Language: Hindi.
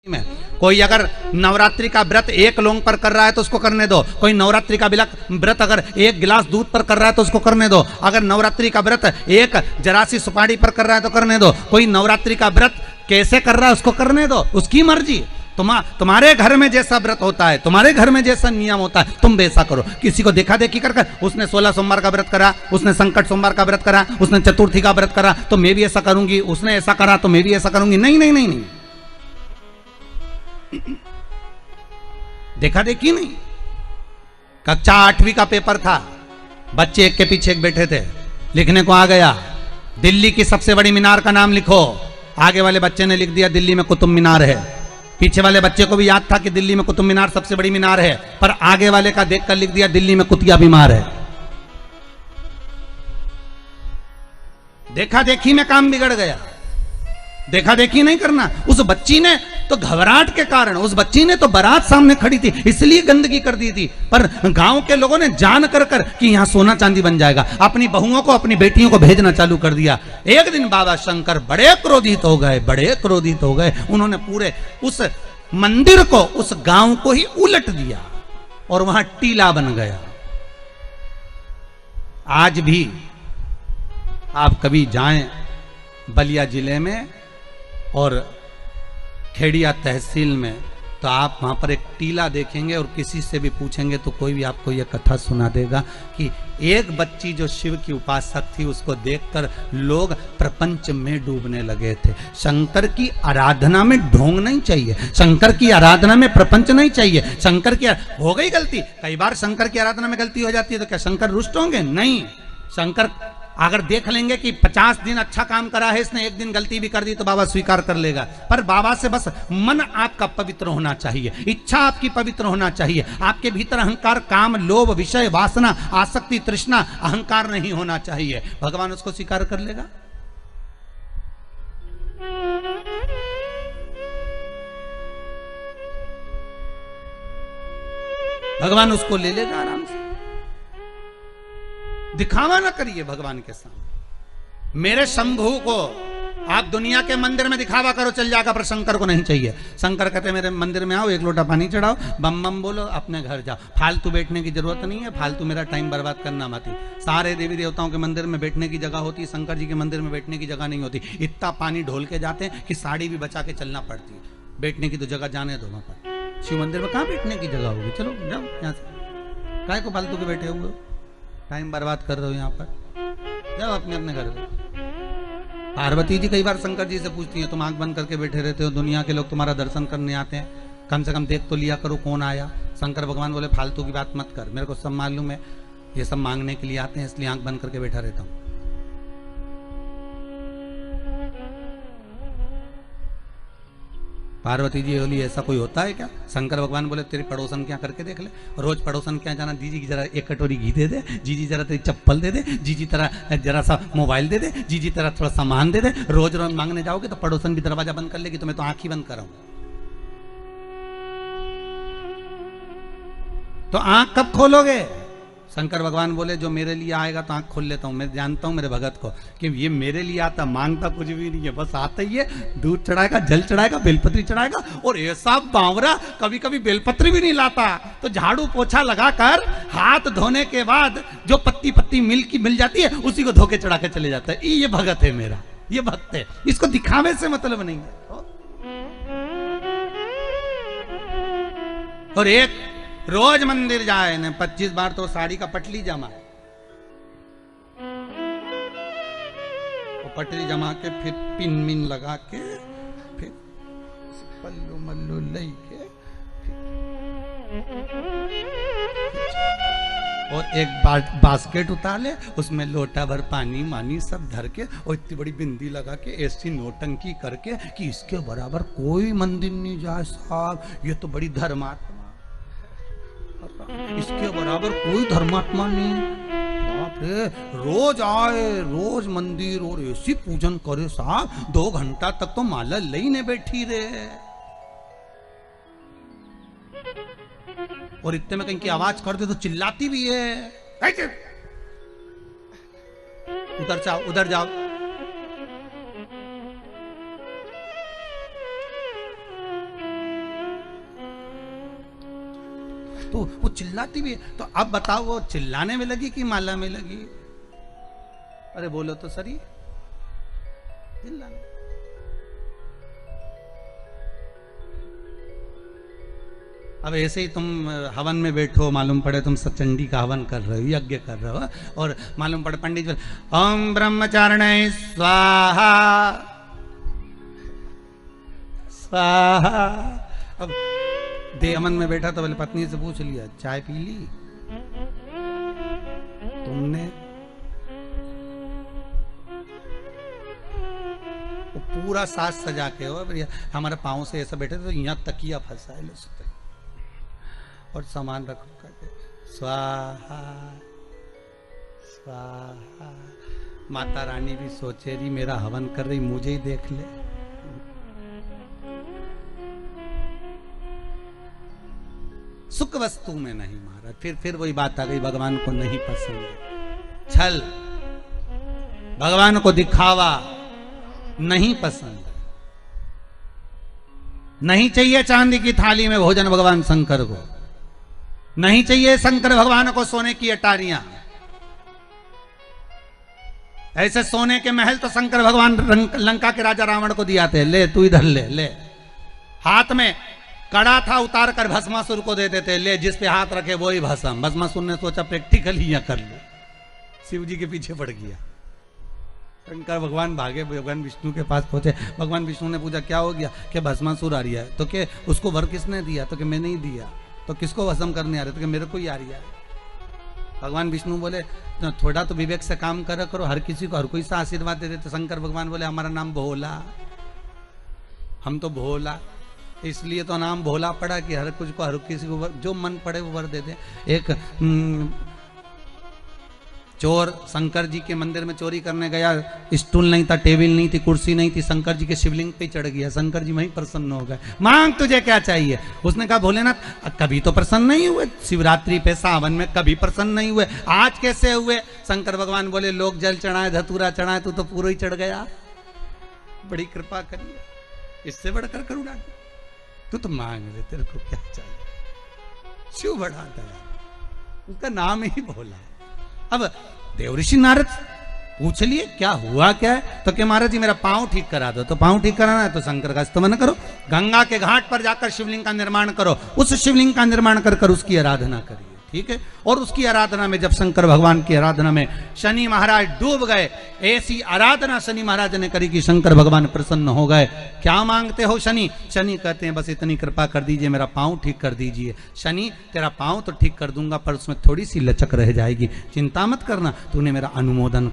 में कोई अगर नवरात्रि का व्रत एक लौंग पर कर रहा है तो उसको करने दो। कोई नवरात्रि का व्रत अगर एक गिलास दूध पर कर रहा है तो उसको करने दो। अगर नवरात्रि का व्रत एक जरासी सुपारी पर कर रहा है तो करने दो। कोई नवरात्रि का व्रत कैसे कर रहा है उसको करने दो, उसकी मर्जी। तुम्हारे घर में जैसा व्रत होता है, तुम्हारे घर में जैसा नियम होता है, तुम वैसा करो। किसी को देखा देखी कर उसने 16 सोमवार का व्रत करा, उसने संकट सोमवार का व्रत करा, उसने चतुर्थी का व्रत करा तो मैं भी ऐसा करूंगी, उसने ऐसा करा तो मैं भी ऐसा करूंगी। नहीं नहीं नहीं नहीं, देखा देखी नहीं। कक्षा 8वीं का पेपर था, बच्चे एक के पीछे एक बैठे थे, लिखने को आ गया दिल्ली की सबसे बड़ी मीनार का नाम लिखो। आगे वाले बच्चे ने लिख दिया दिल्ली में कुतुब मीनार है। पीछे वाले बच्चे को भी याद था कि दिल्ली में कुतुब मीनार सबसे बड़ी मीनार है, पर आगे वाले का देखकर लिख दिया दिल्ली में कुतिया बीमार है। देखा देखी में काम बिगड़ गया। देखा देखी नहीं करना। उस बच्ची ने तो घबराहट के कारण, उस बच्ची ने तो बारात सामने खड़ी थी इसलिए गंदगी कर दी थी, पर गांव के लोगों ने जान कर कि यहां सोना चांदी बन जाएगा, अपनी बहुओं को अपनी बेटियों को भेजना चालू कर दिया। एक दिन बाबा शंकर बड़े क्रोधित हो गए, बड़े क्रोधित हो गए। उन्होंने पूरे उस मंदिर को, उस गांव को ही उलट दिया और वहां टीला बन गया। आज भी आप कभी जाएं बलिया जिले में और खेड़िया तहसील में तो आप वहां पर एक टीला देखेंगे और किसी से भी पूछेंगे तो कोई भी आपको यह कथा सुना देगा कि एक बच्ची जो शिव की उपासक थी उसको देखकर लोग प्रपंच में डूबने लगे थे। शंकर की आराधना में ढोंग नहीं चाहिए, शंकर की आराधना में प्रपंच नहीं चाहिए। शंकर की हो गई गलती, कई बार शंकर की आराधना में गलती हो जाती है तो क्या शंकर रुष्ट होंगे? नहीं। शंकर अगर देख लेंगे कि 50 दिन अच्छा काम करा है इसने, एक दिन गलती भी कर दी तो बाबा स्वीकार कर लेगा। पर बाबा से बस मन आपका पवित्र होना चाहिए, इच्छा आपकी पवित्र होना चाहिए। आपके भीतर अहंकार, काम, लोभ, विषय, वासना, आसक्ति, तृष्णा, अहंकार नहीं होना चाहिए। भगवान उसको स्वीकार कर लेगा। भगवान उसको ले लेगा आराम से। दिखावा ना करिए भगवान के सामने। मेरे शंभू को आप दुनिया के मंदिर में दिखावा करो चल जाएगा, पर शंकर को नहीं चाहिए। शंकर कहते मेरे मंदिर में आओ, एक लोटा पानी चढ़ाओ, बम बम बोलो, अपने घर जाओ। फालतू बैठने की जरूरत नहीं है, फालतू मेरा टाइम बर्बाद करना मत। सारे देवी देवताओं के मंदिर में बैठने की जगह होती है, शंकर जी के मंदिर में बैठने की जगह नहीं होती। इतना पानी ढोल के जाते हैं कि साड़ी भी बचा के चलना पड़ती है। बैठने की तो जगह जाने दो। वहां पर शिव मंदिर में कहाँ बैठने की जगह होगी? चलो जाओ यहाँ से, काय को फालतू के बैठे हुए, टाइम बर्बाद कर रहे हो यहाँ पर, जाओ अपने अपने घर में। पार्वती जी कई बार शंकर जी से पूछती हैं तुम आंख बंद करके बैठे रहते हो, दुनिया के लोग तुम्हारा दर्शन करने आते हैं, कम से कम देख तो लिया करो कौन आया। शंकर भगवान बोले फालतू की बात मत कर, मेरे को सब मालूम है, ये सब मांगने के लिए आते हैं इसलिए आंख बंद करके बैठा रहता हूँ। पार्वती जी बोली ऐसा कोई होता है क्या? शंकर भगवान बोले तेरी पड़ोसन क्या करके देख ले, रोज पड़ोसन क्या जाना, जीजी की जरा एक कटोरी घी दे दे, जीजी जरा तेरी चप्पल दे दे, जीजी तरह जरा सा मोबाइल दे दे, जीजी तरह थोड़ा सामान दे दे। रोज रोज मांगने जाओगे तो पड़ोसन भी दरवाजा बंद कर लेगी, तो मैं तो आंख ही बंद कर रहा हूं। तो आंख कब खोलोगे? शंकर भगवान बोले जो मेरे लिए आएगा तो आंख खोल लेता हूं। मैं जानता हूं मेरे भगत को कि ये मेरे लिए आता, मांगता कुछ भी नहीं है, बस आता ही है, दूध चढ़ाएगा, जल चढ़ाएगा, बेलपत्री चढ़ाएगा। और ऐसा बावरा कभी कभी बेलपत्री भी नहीं लाता, तो झाड़ू पोछा लगाकर हाथ धोने के बाद जो पत्ती पत्ती मिल जाती है उसी को धोके चढ़ा के चले जाता है। ये भगत है मेरा, ये भक्त है, इसको दिखावे से मतलब नहीं है। और एक रोज मंदिर जाए न 25 बार तो साड़ी का पटली जमा, पटली जमा के फिर पिन मिन लगा के फिर पल्लू मल्लू लई के और एक बास्केट उतार ले, उसमें लोटा भर पानी मानी सब धर के और इतनी बड़ी बिंदी लगा के ऐसी नोटंकी करके कि इसके बराबर कोई मंदिर नहीं जाए साहब, ये तो बड़ी धर्मात्मा, इसके बराबर कोई धर्मात्मा नहीं। बाप रे, रोज आए, रोज मंदिर और ऐसी पूजन करे साहब, 2 घंटा तक तो माला लेने बैठी रहे। और इतने में कहीं की आवाज कर दे तो चिल्लाती भी है, उधर जाओ उधर जाओ। तो वो चिल्लाती भी है। तो अब बताओ वो चिल्लाने में लगी कि माला में लगी? अरे बोलो तो सही, चिल्लाने। अब ऐसे ही तुम हवन में बैठो, मालूम पड़े तुम सचंडी का हवन कर रहे हो, यज्ञ कर रहे हो, और मालूम पड़े पंडित जी ओम ब्रह्मचारिणे स्वाहा स्वाहा। अब देव हवन में बैठा तो बोले पत्नी से पूछ लिया चाय पी ली तुमने? वो पूरा साज सजा के हो भैया, हमारे पाँव से ऐसा बैठे तो यहाँ तकिया फंसा है, लो सुते और सामान रख करके स्वाहा स्वाहा। माता रानी भी सोचे रही मेरा हवन कर रही, मुझे ही देख ले। सुख वस्तु में नहीं मारा। फिर वही बात आ गई, भगवान को नहीं पसंद है छल, भगवान को दिखावा नहीं पसंद। नहीं चाहिए चांदी की थाली में भोजन भगवान शंकर को, नहीं चाहिए शंकर भगवान को सोने की अटारियां। ऐसे सोने के महल तो शंकर भगवान लंका के राजा रावण को दिया थे, ले तू इधर ले ले। हाथ में कड़ा था, उतार कर भस्मासुर को दे देते, ले जिस पे हाथ रखे वो ही भस्म। भस्मासुर ने सोचा प्रैक्टिकल ही कर लो, शिव जी के पीछे पड़ गया। शंकर भगवान भागे, भगवान विष्णु के पास पहुंचे। भगवान विष्णु ने पूछा क्या हो गया? कि भस्मासुर आ रहा है। तो क्या उसको वर किसने दिया? तो कि मैंने ही दिया। तो किसको भस्म करने आ रहे? तो कि मेरे को ही आ रहा है। भगवान विष्णु बोले तो थोड़ा तो विवेक से काम करा करो, हर किसी को हर कोई सा आशीर्वाद दे देते। शंकर भगवान बोले हमारा नाम भोला, हम तो भोला, इसलिए तो नाम भोला पड़ा कि हर कुछ को हर किसी को जो मन पड़े वो वर दे दे। एक चोर शंकर जी के मंदिर में चोरी करने गया, स्टूल नहीं था, टेबल नहीं थी, कुर्सी नहीं थी, शंकर जी के शिवलिंग पे चढ़ गया। शंकर जी वहीं प्रसन्न हो गए, मांग तुझे क्या चाहिए? उसने कहा भोलेनाथ कभी तो प्रसन्न नहीं हुए, शिवरात्रि पे सावन में कभी प्रसन्न नहीं हुए, आज कैसे हुए? शंकर भगवान बोले लोग जल चढ़ाए धतूरा चढ़ाए, तू तो पूरा ही चढ़ गया, बड़ी कृपा करिए, इससे बढ़कर करुणा तू तो मांग ले, तेरे को क्या चाहिए? शिव बढ़ा दया, उसका नाम ही भोला। अब देवऋषि नारद पूछ लिए क्या हुआ क्या है? तो क्या महाराज जी मेरा पांव ठीक करा दो। तो पांव ठीक कराना है तो शंकर का स्तमन करो, गंगा के घाट पर जाकर शिवलिंग का निर्माण करो, उस शिवलिंग का निर्माण कर कर उसकी आराधना करिए, ठीक है? और उसकी आराधना में जब शंकर भगवान की आराधना में शनि महाराज डूब गए, ऐसी आराधना शनि महाराज ने करी कि शंकर भगवान प्रसन्न हो गए। क्या मांगते हो शनि? शनि कहते हैं बस इतनी कृपा कर दीजिए, मेरा पांव ठीक कर दीजिए। शनि तेरा पांव तो ठीक कर दूंगा पर उसमें थोड़ी सी लचक रह जाएगी, चिंता मत करना, तूने मेरा अनुमोदन